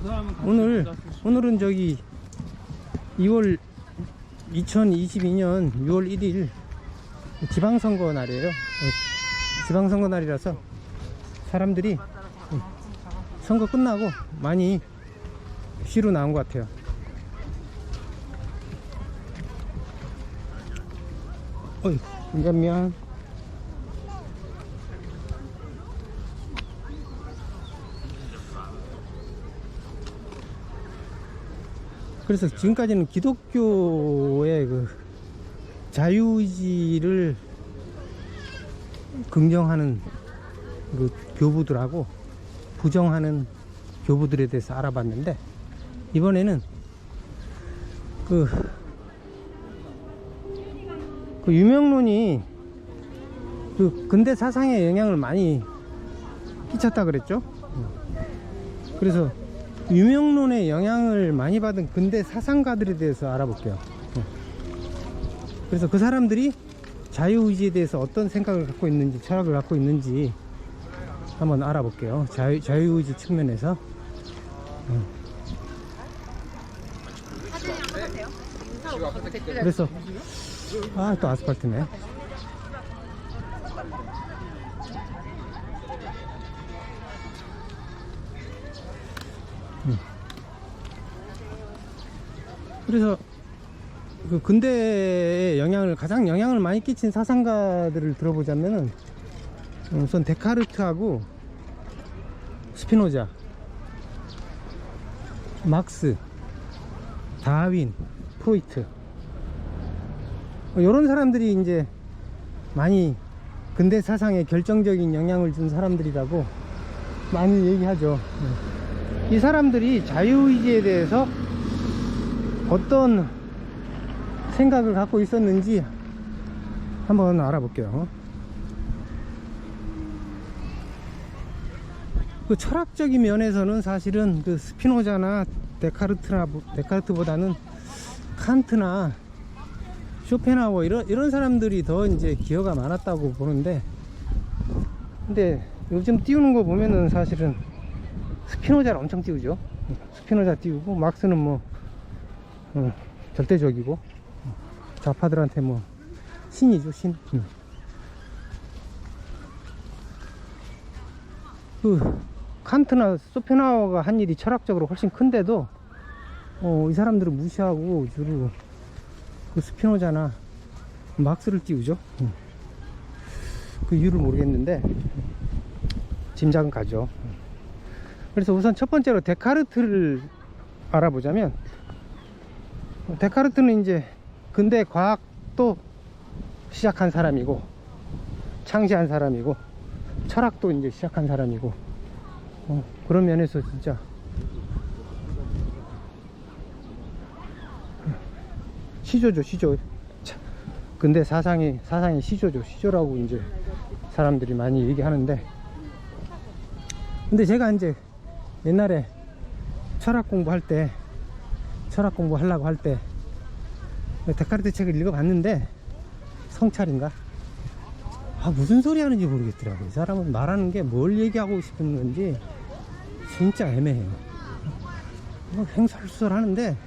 오늘은 저기 2022년 6월 1일 지방선거 날이에요. 지방선거 날이라서 사람들이 선거 끝나고 많이 쉬러 나온 것 같아요. 어이, 미안. 그래서 지금까지는 기독교의 그 자유의지를 긍정하는 그 교부들하고 부정하는 교부들에 대해서 알아봤는데, 이번에는 그 유명론이 그 근대 사상에 영향을 많이 끼쳤다 그랬죠. 그래서 유명론의 영향을 많이 받은 근대 사상가들에 대해서 알아볼게요. 그래서 그 사람들이 자유의지에 대해서 어떤 생각을 갖고 있는지, 철학을 갖고 있는지 한번 알아볼게요. 자유의지 측면에서. 그래서 또 아스팔트네. 그래서 그 근대의 가장 영향을 많이 끼친 사상가들을 들어보자면은, 우선 데카르트하고 스피노자, 막스, 다윈, 프로이트, 이런 사람들이 이제 많이 근대 사상에 결정적인 영향을 준 사람들이라고 많이 얘기하죠. 이 사람들이 자유의지에 대해서 어떤 생각을 갖고 있었는지 한번 알아볼게요. 그 철학적인 면에서는 사실은 그 스피노자나 데카르트보다는 칸트나 쇼펜하우어 이런 사람들이 더 이제 기여가 많았다고 보는데, 근데 요즘 띄우는 거 보면은 사실은 스피노자를 엄청 띄우죠. 스피노자 띄우고, 막스는 뭐 절대적이고, 좌파들한테 뭐 신이죠, 신. 그 칸트나 쇼펜하우어가 한 일이 철학적으로 훨씬 큰데도 이 사람들은 무시하고 주로 그 스피노자나 막스를 띄우죠. 그 이유를 모르겠는데 짐작은 가죠. 그래서 우선 첫 번째로 데카르트를 알아보자면, 데카르트는 이제 근대 과학도 시작한 사람이고, 창시한 사람이고, 철학도 이제 시작한 사람이고, 그런 면에서 진짜 시조죠, 시조. 근대 사상의 시조죠. 시조라고 이제 사람들이 많이 얘기하는데, 근데 제가 이제 옛날에 철학 공부하려고 할 때 데카르트 책을 읽어봤는데, 성찰인가? 무슨 소리 하는지 모르겠더라고요. 이 사람은 말하는 게 뭘 얘기하고 싶은 건지 진짜 애매해요. 횡설수설 하는데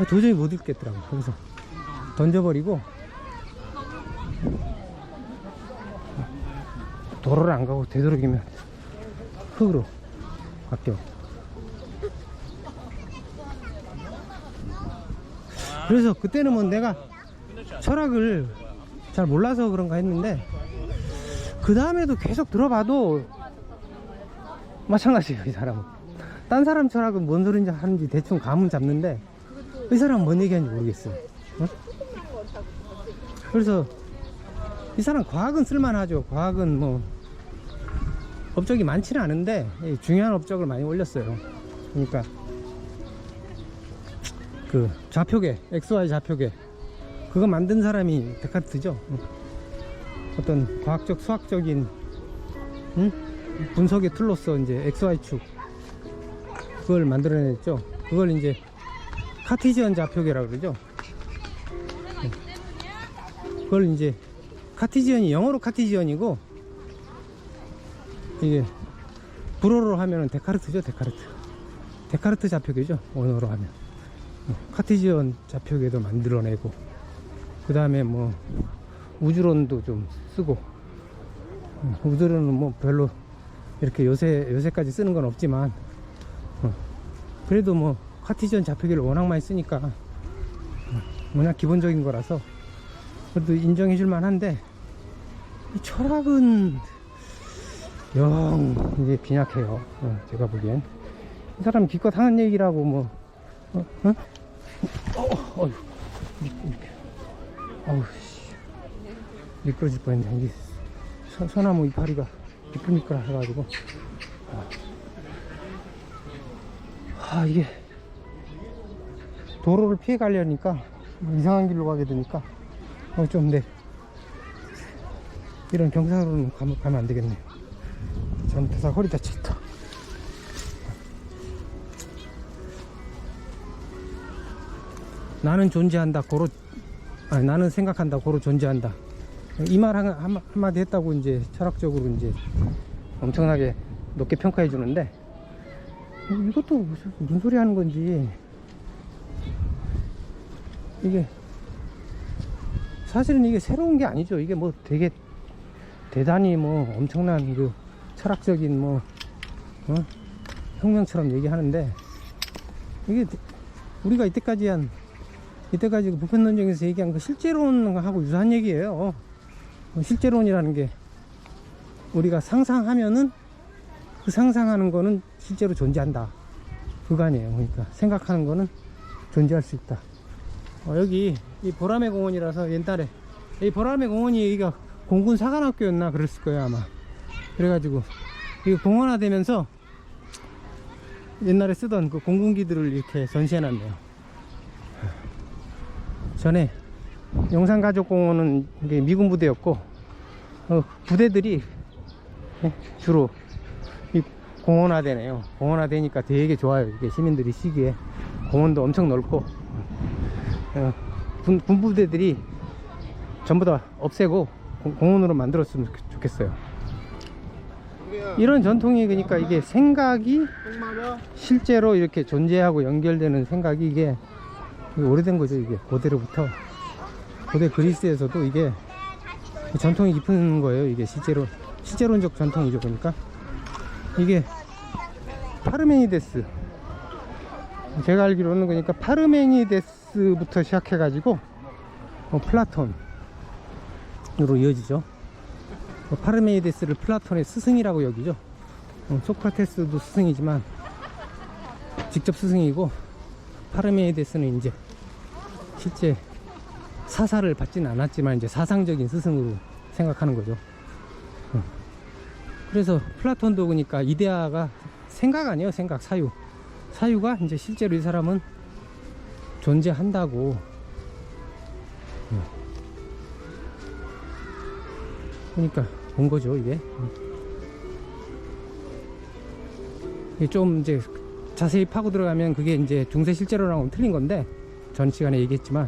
도저히 못 읽겠더라고요. 그래서 던져버리고 도로를 안 가고 되도록이면 흙으로 바뀌어. 그래서 그때는 뭐 내가 철학을 잘 몰라서 그런가 했는데, 그 다음에도 계속 들어봐도 마찬가지예요. 이 사람은 딴 사람 철학은 뭔 소리인지 하는지 대충 감은 잡는데, 이 사람은 뭔 얘기하는지 모르겠어요. 그래서 이 사람 과학은 쓸만하죠. 과학은 뭐 업적이 많지는 않은데 중요한 업적을 많이 올렸어요. 그러니까 그 좌표계, XY 좌표계, 그거 만든 사람이 데카르트죠. 어떤 과학적, 수학적인 분석의 툴로서 이제 XY축, 그걸 만들어냈죠. 그걸 이제 카티지언 좌표계라고 그러죠. 그걸 이제 카티지언이 영어로 카티지언이고, 이게 불어로 하면은 데카르트죠, 데카르트. 데카르트 좌표계죠, 언어로 하면. 카티지언 좌표계도 만들어내고, 그 다음에 뭐 우주론도 좀 쓰고. 우주론은 뭐 별로 이렇게 요새까지 쓰는 건 없지만, 그래도 뭐 카티지언 좌표계를 워낙 많이 쓰니까 워낙 기본적인 거라서 그래도 인정해 줄 만한데, 이 철학은 영 이게 빈약해요. 제가 보기엔 이 사람 기껏 하는 얘기라고 뭐 어휴 씨, 미끄러질 뻔했네. 이게 소나무 이파리가 미끌미끌 해가지고 이게 도로를 피해 가려니까 이상한 길로 가게 되니까 좀 이런 경사로는 가면 안 되겠네요. 잘못해서 허리 다치겠다. 나는 존재한다, 나는 생각한다, 고로 존재한다. 이 말 한마디 했다고 이제 철학적으로 이제 엄청나게 높게 평가해 주는데, 이것도 무슨 소리 하는 건지. 이게 사실은 이게 새로운 게 아니죠. 이게 뭐 되게 대단히 뭐 엄청난 그 철학적인 뭐 혁명처럼 얘기하는데, 이게 우리가 이때까지 그 보편론정에서 얘기한 그 실제론하고 유사한 얘기예요. 실제론이라는 게 우리가 상상하면은 그 상상하는 거는 실제로 존재한다, 그거 아니에요. 그러니까 생각하는 거는 존재할 수 있다. 여기 이 보라매 공원이라서, 옛날에 이 보라매 공원이 여기가 공군 사관학교였나 그랬을 거예요 아마. 그래가지고 이거 공원화되면서 옛날에 쓰던 그 공군기들을 이렇게 전시해놨네요. 전에 영산가족공원은 이게 미군 부대였고, 부대들이 주로 이 공원화되네요. 공원화되니까 되게 좋아요. 이게 시민들이 쉬기에 공원도 엄청 넓고, 군부대들이 전부 다 없애고 공원으로 만들었으면 좋겠어요. 이런 전통이, 그러니까 이게 생각이 실제로 이렇게 존재하고 연결되는 생각이 이게 오래된 거죠. 이게 고대로부터, 고대 그리스에서도 이게 전통이 깊은 거예요. 이게 실제론적 전통이죠. 그러니까 이게 파르메니데스, 제가 알기로는 그러니까 파르메니데스부터 시작해 가지고 플라톤으로 이어지죠. 파르메니데스를 플라톤의 스승이라고 여기죠. 소크라테스도 스승이지만 직접 스승이고, 파르메니데스는 이제 실제 사사를 받지는 않았지만 이제 사상적인 스승으로 생각하는 거죠. 그래서 플라톤도 그러니까 이데아가 생각 아니에요. 생각, 사유가 이제 실제로 이 사람은 존재한다고. 그러니까 본 거죠. 이게 좀 이제 자세히 파고 들어가면 그게 이제 중세 실제론하고는 틀린 건데, 전 시간에 얘기했지만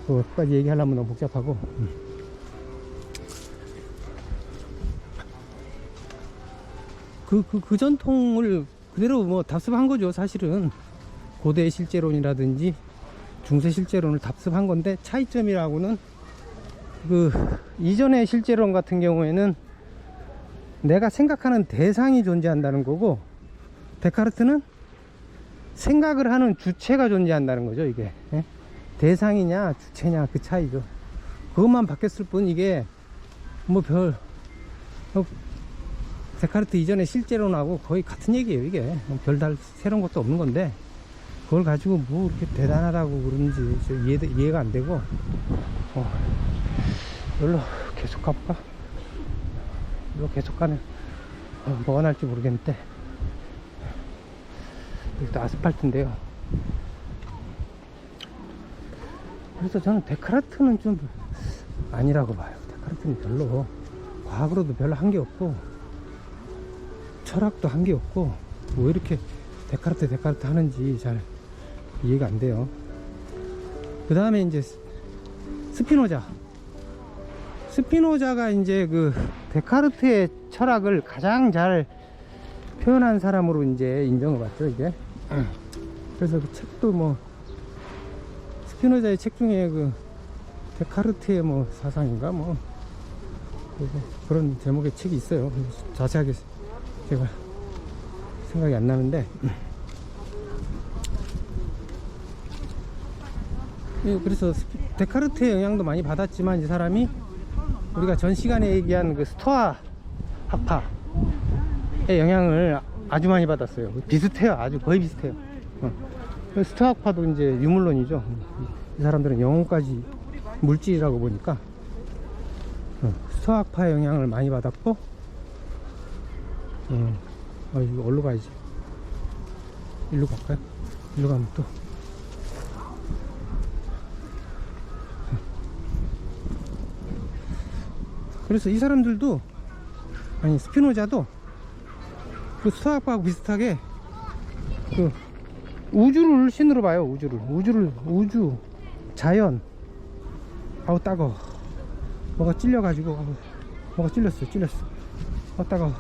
그거까지 얘기하려면 너무 복잡하고. 그 전통을 그대로 뭐 답습한 거죠. 사실은 고대 실제론이라든지 중세 실제론을 답습한 건데, 차이점이라고는 그 이전의 실제론 같은 경우에는 내가 생각하는 대상이 존재한다는 거고, 데카르트는 생각을 하는 주체가 존재한다는 거죠. 이게 대상이냐 주체냐 그 차이죠. 그것만 바뀌었을 뿐, 이게 뭐 데카르트 이전의 실제론하고 거의 같은 얘기예요. 이게 별다른 새로운 것도 없는 건데, 그걸 가지고 뭐 이렇게 대단하다고 그러는지 이해가 안 되고. 여기로 계속 가볼까? 여기로 계속 가면 뭐가 날지 모르겠는데, 여기도 아스팔트인데요. 그래서 저는 데카르트는 좀 아니라고 봐요. 데카르트는 별로 과학으로도 별로 한 게 없고, 철학도 한 게 없고, 왜 이렇게 데카르트 하는지 잘 이해가 안 돼요. 그 다음에 이제 스피노자가 이제 그 데카르트의 철학을 가장 잘 표현한 사람으로 이제 인정을 받죠, 이게. 그래서 그 책도 뭐, 스피노자의 책 중에 그, 데카르트의 뭐 사상인가 뭐, 그런 제목의 책이 있어요. 자세하게 제가 생각이 안 나는데. 그래서 데카르트의 영향도 많이 받았지만 이 사람이 우리가 전 시간에 얘기한 그 스토아 학파의 영향을 아주 많이 받았어요. 비슷해요. 아주 거의 비슷해요. 스토아 학파도 이제 유물론이죠. 이 사람들은 영혼까지 물질이라고 보니까 스토아 학파의 영향을 많이 받았고, 이거 어디로 가야지? 일로 갈까요? 일로 가면 또 그래서 이 사람들도, 아니 스피노자도 그 스토아학파하고 비슷하게 그 우주를 신으로 봐요. 우주, 자연. 아우 따가워. 뭐가 찔려가지고, 뭐가 찔렸어. 아우 따가워.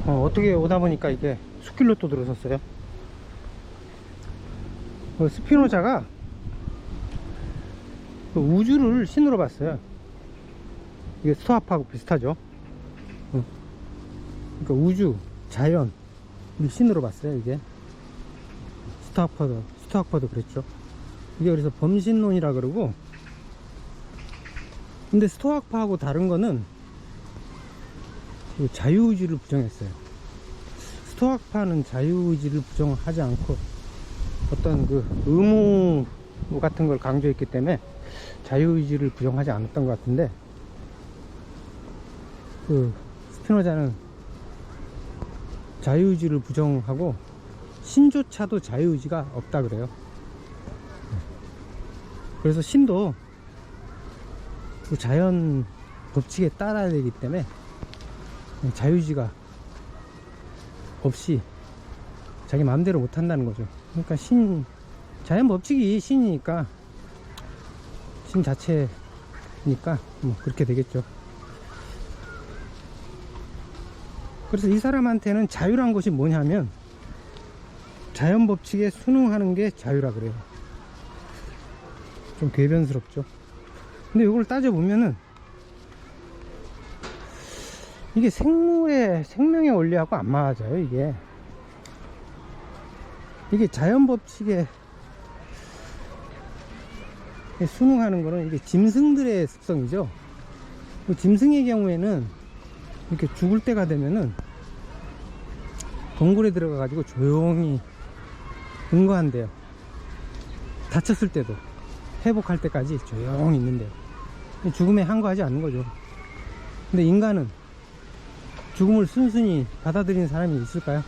어떻게 오다 보니까 이게 숲길로 또 들어섰어요. 스피노자가 그 우주를 신으로 봤어요. 이게 스토아파하고 비슷하죠. 그러니까 우주, 자연, 이 신으로 봤어요. 이게 스토아파도 그랬죠. 이게 그래서 범신론이라 그러고, 근데 스토아파하고 다른 거는 자유의지를 부정했어요. 스토아파는 자유의지를 부정하지 않고 어떤 그 의무 같은 걸 강조했기 때문에 자유의지를 부정하지 않았던 것 같은데, 그 스피노자는 자유의지를 부정하고 신조차도 자유의지가 없다 그래요. 그래서 신도 그 자연 법칙에 따라야 되기 때문에 자유의지가 없이 자기 마음대로 못 한다는 거죠. 그러니까 자연 법칙이 신이니까, 신 자체니까 뭐 그렇게 되겠죠. 그래서 이 사람한테는 자유란 것이 뭐냐면 자연 법칙에 순응하는 게 자유라 그래요. 좀 궤변스럽죠. 근데 이걸 따져보면은 이게 생명의 원리하고 안 맞아요. 이게 자연 법칙에 순응하는 거는 이게 짐승들의 습성이죠. 그 짐승의 경우에는 이렇게 죽을 때가 되면은 동굴에 들어가 가지고 조용히 응거한대요. 다쳤을 때도 회복할 때까지 조용히 있는데요. 죽음에 항거하지 않는 거죠. 근데 인간은 죽음을 순순히 받아들이는 사람이 있을까요?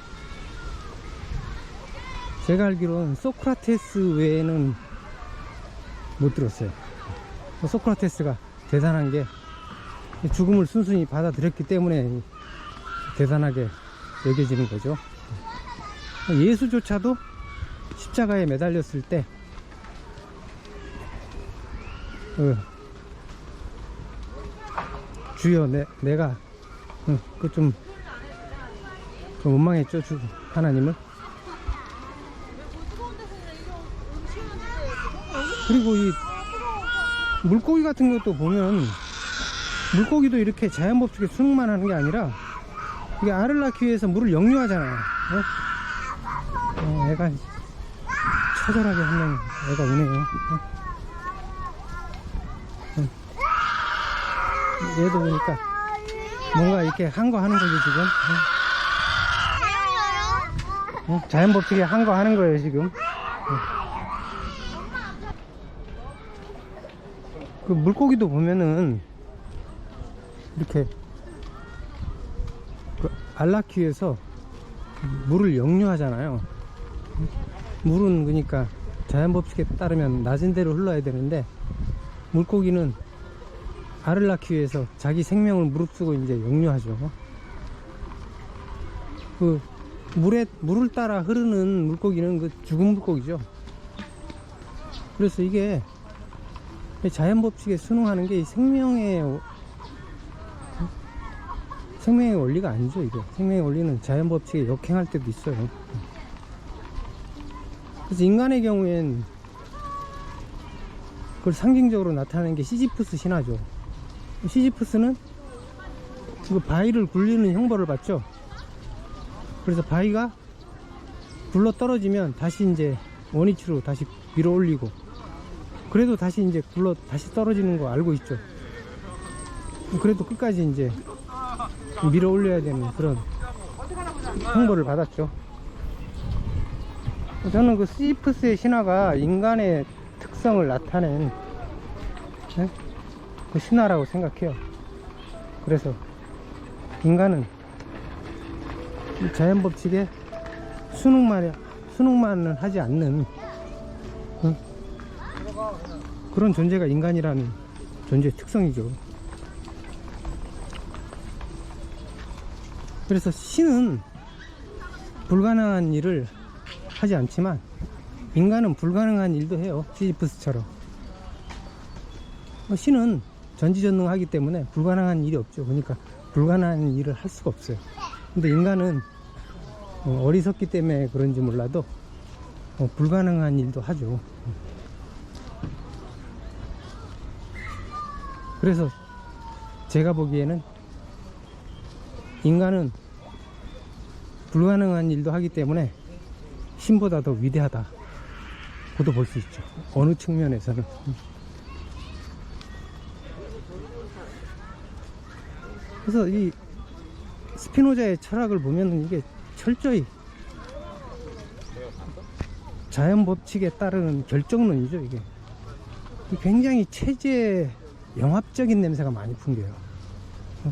제가 알기로는 소크라테스 외에는 못 들었어요. 소크라테스가 대단한 게 죽음을 순순히 받아들였기 때문에 대단하게 여겨지는 거죠. 예수조차도 십자가에 매달렸을 때 주여 내가 그 좀 원망했죠. 하나님을. 그리고 이 물고기 같은 것도 보면, 물고기도 이렇게 자연법칙에 순응만 하는 게 아니라 이게 알을 낳기 위해서 물을 역류하잖아요. 애가 처절하게 한 명 애가 우네요. 얘도 보니까 뭔가 이렇게 한 거 하는 거지 지금. 자연법칙에 한 거 하는 거예요 지금. 그 물고기도 보면은 이렇게 알 낳기 위해서 물을 역류하잖아요. 물은 그러니까 자연법칙에 따르면 낮은 데로 흘러야 되는데, 물고기는 알을 낳기 위해서 자기 생명을 무릅쓰고 이제 역류하죠. 그 물을 따라 흐르는 물고기는 그 죽은 물고기죠. 그래서 이게 자연법칙에 순응하는 게 생명의 생명의 원리가 아니죠. 이게 생명의 원리는 자연 법칙에 역행할 때도 있어요. 그래서 인간의 경우엔 그걸 상징적으로 나타내는 게 시지프스 신화죠. 시지프스는 그 바위를 굴리는 형벌을 받죠. 그래서 바위가 굴러 떨어지면 다시 이제 원위치로 다시 밀어 올리고, 그래도 다시 이제 굴러 다시 떨어지는 거 알고 있죠. 그래도 끝까지 이제 밀어 올려야 되는 그런 형벌을 받았죠. 저는 그 시지프스의 신화가 인간의 특성을 나타낸 그 신화라고 생각해요. 그래서 인간은 자연 법칙에 순응만은 하지 않는 그런 존재가 인간이라는 존재의 특성이죠. 그래서 신은 불가능한 일을 하지 않지만 인간은 불가능한 일도 해요. 시지프스처럼. 신은 전지전능하기 때문에 불가능한 일이 없죠. 그러니까 불가능한 일을 할 수가 없어요. 근데 인간은 어리석기 때문에 그런지 몰라도 불가능한 일도 하죠. 그래서 제가 보기에는 인간은 불가능한 일도 하기 때문에 신보다 더 위대하다 고도 볼 수 있죠. 어느 측면에서는. 그래서 이 스피노자의 철학을 보면 이게 철저히 자연 법칙에 따르는 결정론이죠. 이게 굉장히 체제 영합적인 냄새가 많이 풍겨요.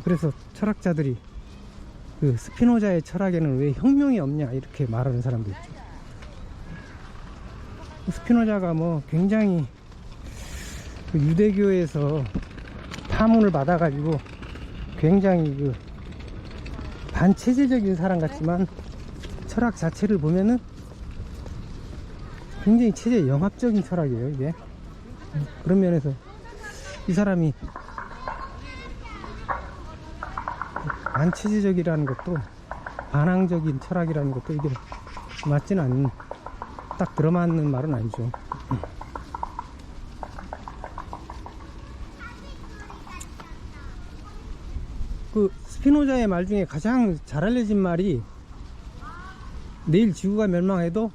그래서 철학자들이 그 스피노자의 철학에는 왜 혁명이 없냐 이렇게 말하는 사람도 있죠. 스피노자가 뭐 굉장히 그 유대교에서 파문을 받아가지고 굉장히 그 반체제적인 사람 같지만 철학 자체를 보면은 굉장히 체제 영합적인 철학이에요. 이게 그런 면에서 이 사람이 반체제적이라는 것도 반항적인 철학이라는 것도 이게 맞지는 않는, 딱 들어맞는 말은 아니죠. 그 스피노자의 말 중에 가장 잘 알려진 말이 내일 지구가 멸망해도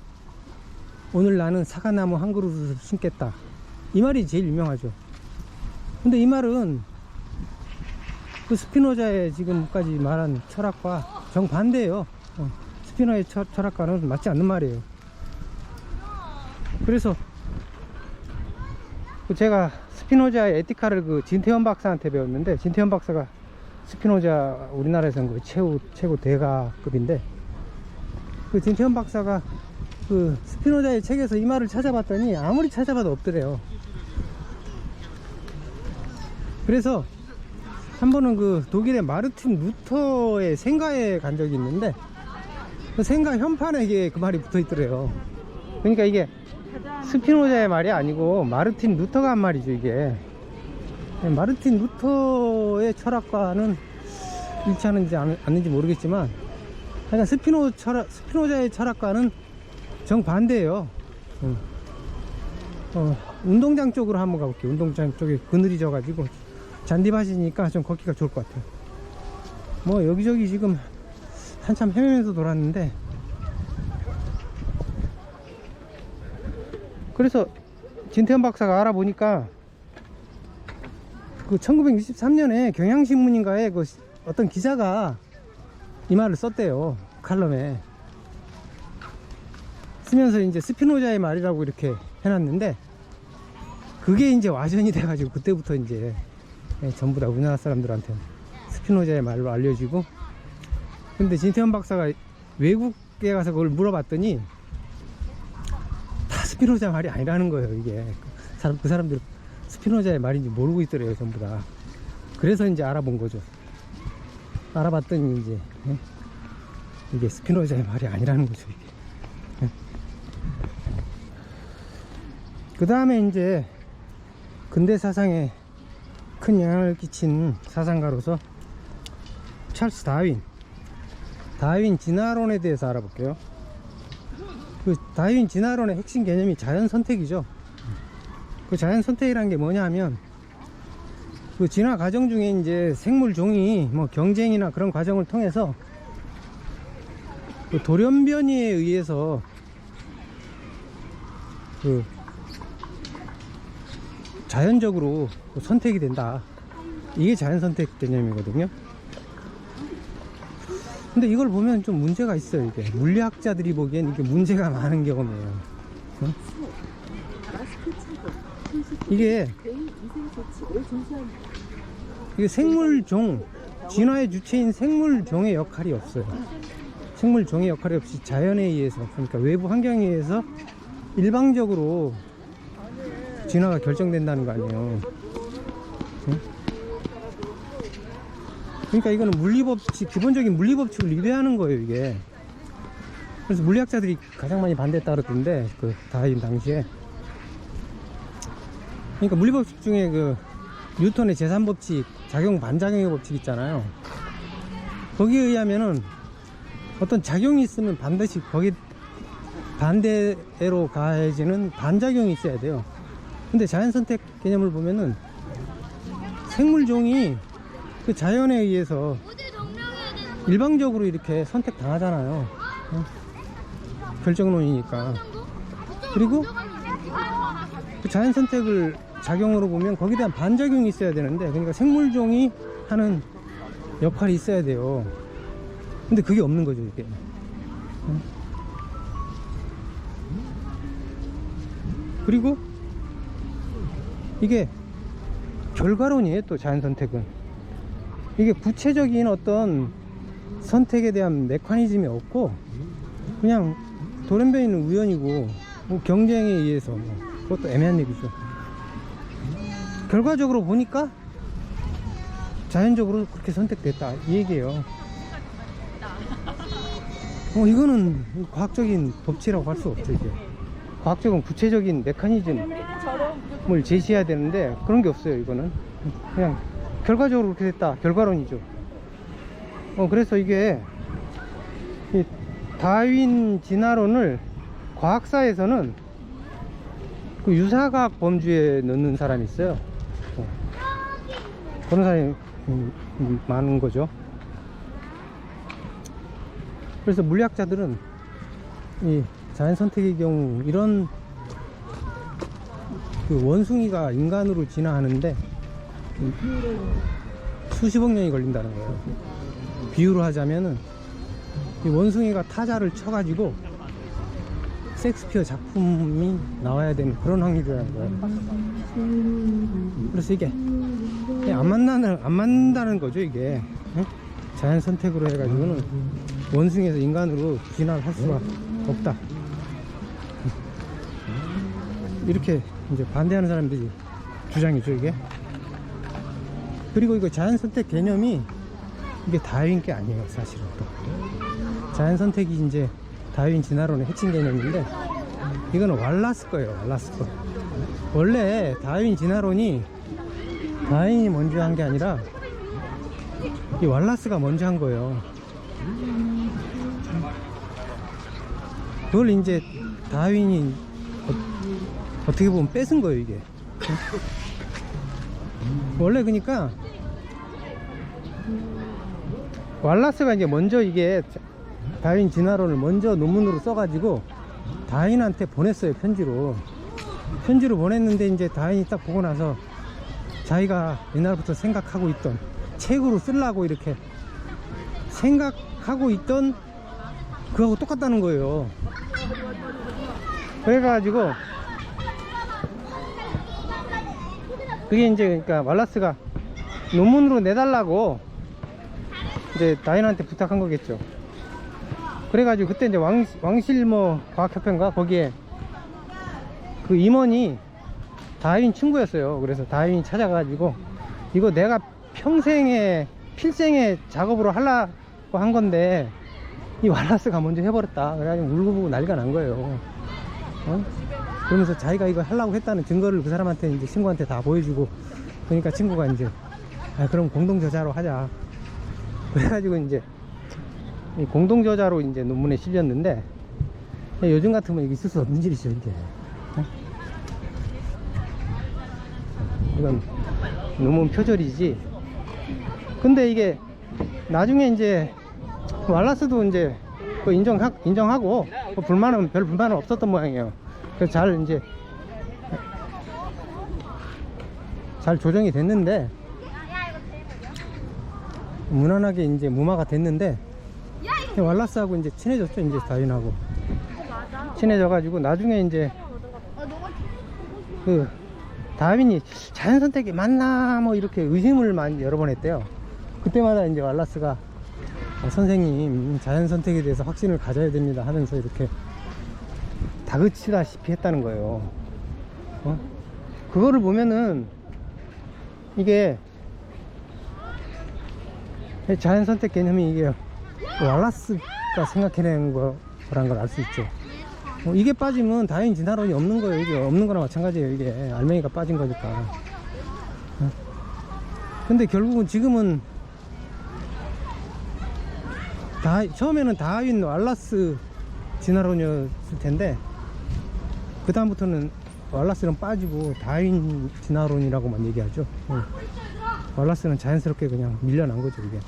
오늘 나는 사과나무 한 그루를 심겠다, 이 말이 제일 유명하죠. 근데 이 말은 그 스피노자의 지금까지 말한 철학과 정반대예요. 스피노자의 철학과는 맞지 않는 말이에요. 그래서 제가 스피노자의 에티카를 그 진태현 박사한테 배웠는데, 진태현 박사가 스피노자 우리나라에서는 그 최고 대가급인데, 그 진태현 박사가 그 스피노자의 책에서 이 말을 찾아봤더니 아무리 찾아봐도 없더래요. 그래서 한 번은 그 독일의 마르틴 루터의 생가에 간 적이 있는데, 그 생가 현판에 이게 그 말이 붙어 있더래요. 그러니까 이게 스피노자의 말이 아니고 마르틴 루터가 한 말이죠. 이게 마르틴 루터의 철학과는 일치하는지 않는지 모르겠지만, 하여간 스피노자의 철학과는 정반대예요. 운동장 쪽으로 한번 가볼게요. 운동장 쪽에 그늘이 져가지고 잔디밭이니까 좀 걷기가 좋을 것 같아요. 뭐 여기저기 지금 한참 헤매면서 돌았는데, 그래서 진태현 박사가 알아보니까 그 1963년에 경향신문인가에 그 어떤 기자가 이 말을 썼대요. 칼럼에 쓰면서 이제 스피노자의 말이라고 이렇게 해놨는데, 그게 이제 와전이 돼가지고 그때부터 이제 전부 다 우리나라 사람들한테 스피노자의 말로 알려지고, 근데 진태현 박사가 외국에 가서 그걸 물어봤더니 다 스피노자 말이 아니라는 거예요. 이게 그 사람들 스피노자의 말인지 모르고 있더래요, 전부 다. 그래서 이제 알아본 거죠. 알아봤더니 이제 이게 스피노자의 말이 아니라는 거죠. 이게. 그 다음에 이제 근대 사상에 큰 영향을 끼친 사상가로서 찰스 다윈 진화론에 대해서 알아볼게요. 그 다윈 진화론의 핵심 개념이 자연 선택이죠. 그 자연 선택이라는 게 뭐냐 하면, 그 진화 과정 중에 이제 생물 종이 뭐 경쟁이나 그런 과정을 통해서 그 돌연변이에 의해서 그 자연적으로 선택이 된다. 이게 자연 선택 개념이거든요. 근데 이걸 보면 좀 문제가 있어요. 이게 물리학자들이 보기엔 이게 문제가 많은 경험이에요. 어? 이게 생물종, 진화의 주체인 생물종의 역할이 없어요. 생물종의 역할이 없이 자연에 의해서, 그러니까 외부 환경에 의해서 일방적으로 진화가 결정된다는 거 아니에요. 응? 그러니까 이거는 물리법칙, 기본적인 물리법칙을 위배하는 거예요, 이게. 그래서 물리학자들이 가장 많이 반대했다 그러던데, 그 다윈 당시에. 그러니까 물리법칙 중에 그 뉴턴의 제3법칙, 작용 반작용의 법칙 있잖아요. 거기에 의하면은 어떤 작용이 있으면 반드시 거기 반대로 가해지는 반작용이 있어야 돼요. 근데 자연선택 개념을 보면은 생물종이 그 자연에 의해서 일방적으로 이렇게 선택당하잖아요. 결정론이니까. 그리고 그 자연선택을 작용으로 보면 거기에 대한 반작용이 있어야 되는데, 그러니까 생물종이 하는 역할이 있어야 돼요. 근데 그게 없는 거죠, 이게. 그리고 이게 결과론이에요, 또 자연선택은. 이게 구체적인 어떤 선택에 대한 메커니즘이 없고, 그냥 돌연변이는 우연이고, 뭐 경쟁에 의해서, 뭐 그것도 애매한 얘기죠. 결과적으로 보니까 자연적으로 그렇게 선택됐다, 이 얘기예요. 이거는 과학적인 법칙이라고 할 수 없죠. 이게 과학적인 구체적인 메커니즘을 제시해야 되는데 그런 게 없어요. 이거는 그냥 결과적으로 그렇게 됐다, 결과론이죠. 그래서 이게 이 다윈 진화론을 과학사에서는 그 유사과학 범주에 넣는 사람이 있어요. 그런 사람이 많은 거죠. 그래서 물리학자들은 이 자연선택의 경우 이런 그 원숭이가 인간으로 진화하는데 수십억 년이 걸린다는 거예요. 비유로 하자면은 이 원숭이가 타자를 쳐가지고 셰익스피어 작품이 나와야 되는 그런 확률이라는 거예요. 그래서 이게 안 만난다는 거죠, 이게. 자연 선택으로 해가지고는 원숭이에서 인간으로 진화를 할 수가 없다, 이렇게 이제 반대하는 사람들이 주장이죠, 이게. 그리고 이거 자연 선택 개념이 이게 다윈 게 아니에요, 사실은. 또 자연 선택이 이제 다윈 진화론의 핵심 개념인데, 이거는 왈라스 거예요, 왈라스 거. 원래 다윈 진화론이 다윈이 먼저 한 게 아니라 이 왈라스가 먼저 한 거예요. 그걸 이제 다윈이 어떻게 보면 뺏은 거예요, 이게. 원래 그러니까 왈라스가 이제 먼저 이게 다윈 진화론을 먼저 논문으로 써가지고 다윈한테 보냈어요, 편지로 보냈는데, 이제 다윈이 딱 보고 나서 자기가 옛날부터 생각하고 있던, 책으로 쓰려고 이렇게 생각하고 있던 그거하고 똑같다는 거예요. 그래가지고 그게 이제, 그러니까 왈라스가 논문으로 내달라고 이제 다윈한테 부탁한 거겠죠. 그래가지고 그때 이제 왕실 뭐 과학협회인가, 거기에 그 임원이 다윈 친구였어요. 그래서 다윈이 찾아가지고 이거 내가 평생에 필생의 작업으로 하려고 한 건데 이 왈라스가 먼저 해버렸다. 그래가지고 울고불고 난리가 난 거예요. 그러면서 자기가 이거 하려고 했다는 증거를 그 사람한테, 이제 친구한테 다 보여주고, 그러니까 친구가 이제 그럼 공동 저자로 하자, 그래가지고 이제 이 공동저자로 이제 논문에 실렸는데, 요즘 같으면 이게 있을 수 없는 일이죠, 이게. 이건 논문 표절이지. 근데 이게 나중에 이제 왈라스도 이제 인정하고 별 불만은 없었던 모양이에요. 그래서 잘 조정이 됐는데, 무난하게 이제 무마가 됐는데, 왈라스하고 이제 친해졌죠. 이제 다윈하고 친해져가지고 나중에 이제 그 다윈이 자연 선택이 맞나 뭐 이렇게 의심을 많이 여러 번 했대요. 그때마다 이제 왈라스가 선생님, 자연 선택에 대해서 확신을 가져야 됩니다 하면서 이렇게 다그치다시피 했다는 거예요. 그거를 보면은 이게 자연 선택 개념이 이게 왈라스가 생각해낸 거란 걸 알 수 있죠. 이게 빠지면 다윈 진화론이 없는 거예요. 이게 없는 거나 마찬가지예요. 이게 알맹이가 빠진 거니까. 근데 결국은 지금은 처음에는 다윈 왈라스 진화론이었을 텐데, 그 다음부터는 왈라스는 빠지고 다윈 진화론이라고만 얘기하죠. 왈라스는 자연스럽게 그냥 밀려난 거죠. 이게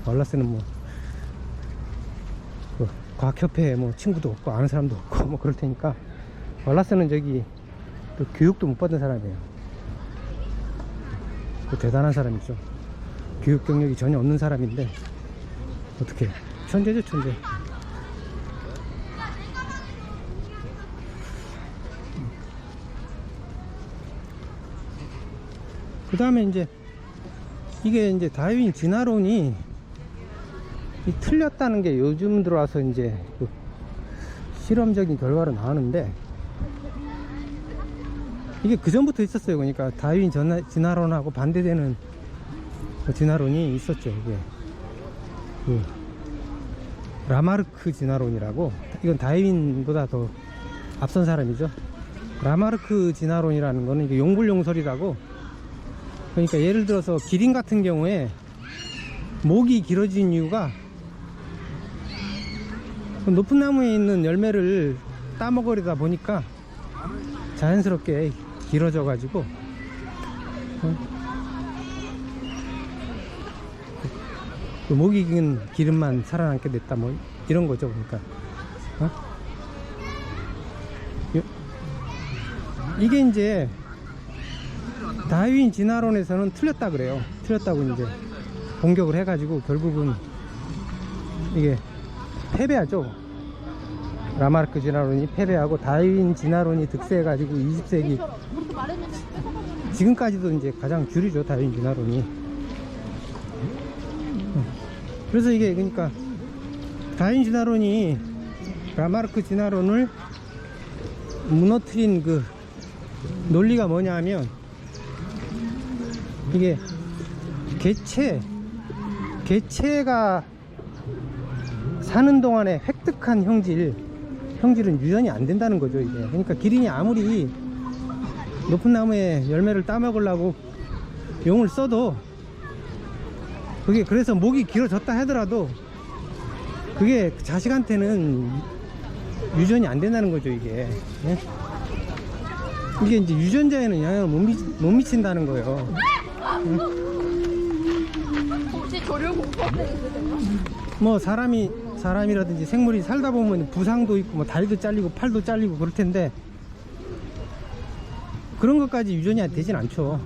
왈라스는 뭐 과학협회에 뭐 친구도 없고 아는 사람도 없고 뭐 그럴 테니까, 왈라스는 또 교육도 못 받은 사람이에요. 대단한 사람이죠. 교육 경력이 전혀 없는 사람인데 어떻게 천재죠, 천재. 그 다음에 이제 이게 이제 다윈 진화론이 틀렸다는 게 요즘 들어와서 이제 그 실험적인 결과로 나오는데, 이게 그 전부터 있었어요. 그러니까 다윈 진화론하고 반대되는 그 진화론이 있었죠. 이게 그 라마르크 진화론이라고, 이건 다윈보다 더 앞선 사람이죠. 라마르크 진화론이라는 거는 이게 용불용설이라고, 그러니까 예를 들어서 기린 같은 경우에 목이 길어진 이유가 높은 나무에 있는 열매를 따먹으려다 보니까 자연스럽게 길어져 가지고 그 목이 긴 기름만 살아남게 됐다, 뭐 이런 거죠. 그러니까 이게 이제 다윈 진화론에서는 틀렸다 그래요. 틀렸다고 이제 공격을 해가지고 결국은 이게 패배하죠. 라마르크 진화론이 패배하고 다윈 진화론이 득세해가지고 20세기 지금까지도 이제 가장 주류죠, 다윈 진화론이. 그래서 이게 그러니까 다윈 진화론이 라마르크 진화론을 무너뜨린 그 논리가 뭐냐 하면, 이게 개체가 사는 동안에 획득한 형질은 유전이 안 된다는 거죠, 이게. 그러니까 기린이 아무리 높은 나무에 열매를 따먹으려고 용을 써도, 그게 그래서 목이 길어졌다 하더라도 그게 자식한테는 유전이 안 된다는 거죠, 이게. 예? 이게 이제 유전자에는 영향을 못 미친다는 거예요. 혹시 조류 공포증 있으세요? 뭐 사람이라든지 생물이 살다 보면 부상도 있고 뭐 다리도 잘리고 팔도 잘리고 그럴 텐데, 그런 것까지 유전이 되진 않죠.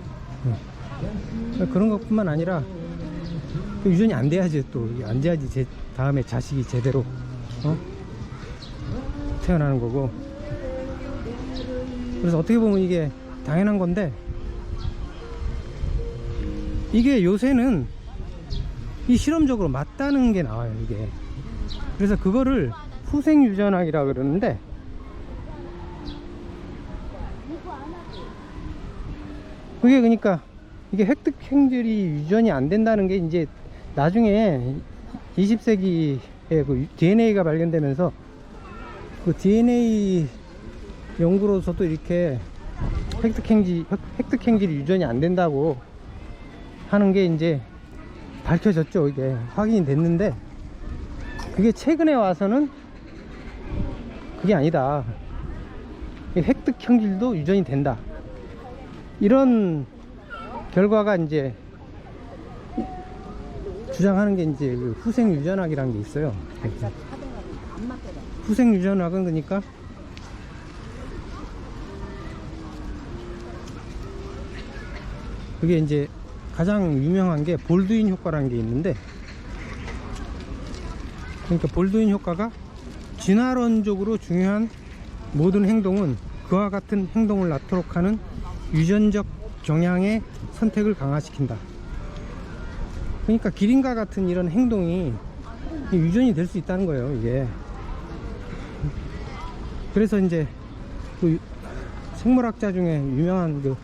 그런 것뿐만 아니라 유전이 안 돼야지, 또 안 돼야지 다음에 자식이 제대로 태어나는 거고. 그래서 어떻게 보면 이게 당연한 건데, 이게 요새는 이 실험적으로 맞다는 게 나와요, 이게. 그래서 그거를 후생유전학이라 그러는데, 그게 그러니까 이게 획득 행질이 유전이 안 된다는 게 이제 나중에 20세기에 그 DNA가 발견되면서 그 DNA 연구로서도 이렇게 획득 행질이 유전이 안 된다고 하는 게 이제 밝혀졌죠. 이게 확인이 됐는데 그게 최근에 와서는 그게 아니다. 획득 형질도 유전이 된다. 이런 결과가 이제 주장하는 게 이제 그 후생유전학이라는 게 있어요. 후생유전학은 그러니까 그게 이제 가장 유명한 게 볼드윈 효과라는 게 있는데, 그러니까 볼드윈 효과가 진화론적으로 중요한 모든 행동은 그와 같은 행동을 낳도록 하는 유전적 경향의 선택을 강화시킨다. 그러니까 기린과 같은 이런 행동이 유전이 될 수 있다는 거예요, 이게. 그래서 이제 그 생물학자 중에 유명한 그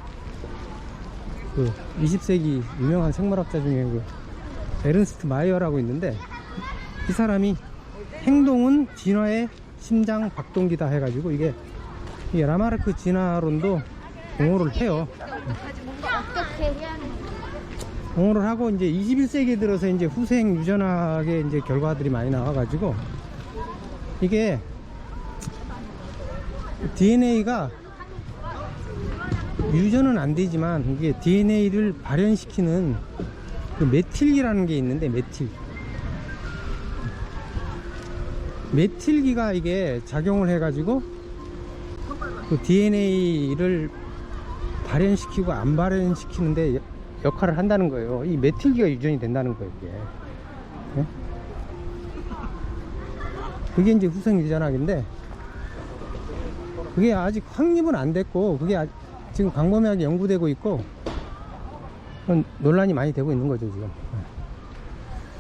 20세기 유명한 생물학자 중에 그 에른스트 마이어라고 있는데, 이 사람이 행동은 진화의 심장 박동기다 해가지고 이게 라마르크 진화론도 옹호를 해요. 어떻게 해야 하는 옹호를 하고 이제 21세기에 들어서 이제 후생 유전학의 이제 결과들이 많이 나와가지고 이게 DNA가 유전은 안 되지만 이게 DNA를 발현시키는 그 메틸기라는 게 있는데, 메틸기가 이게 작용을 해가지고 그 DNA를 발현시키고 안 발현시키는데 역할을 한다는 거예요. 이 메틸기가 유전이 된다는 거예요, 이게. 네? 그게 이제 후생 유전학인데, 그게 아직 확립은 안 됐고, 그게 지금 광범위하게 연구되고 있고, 논란이 많이 되고 있는 거죠, 지금.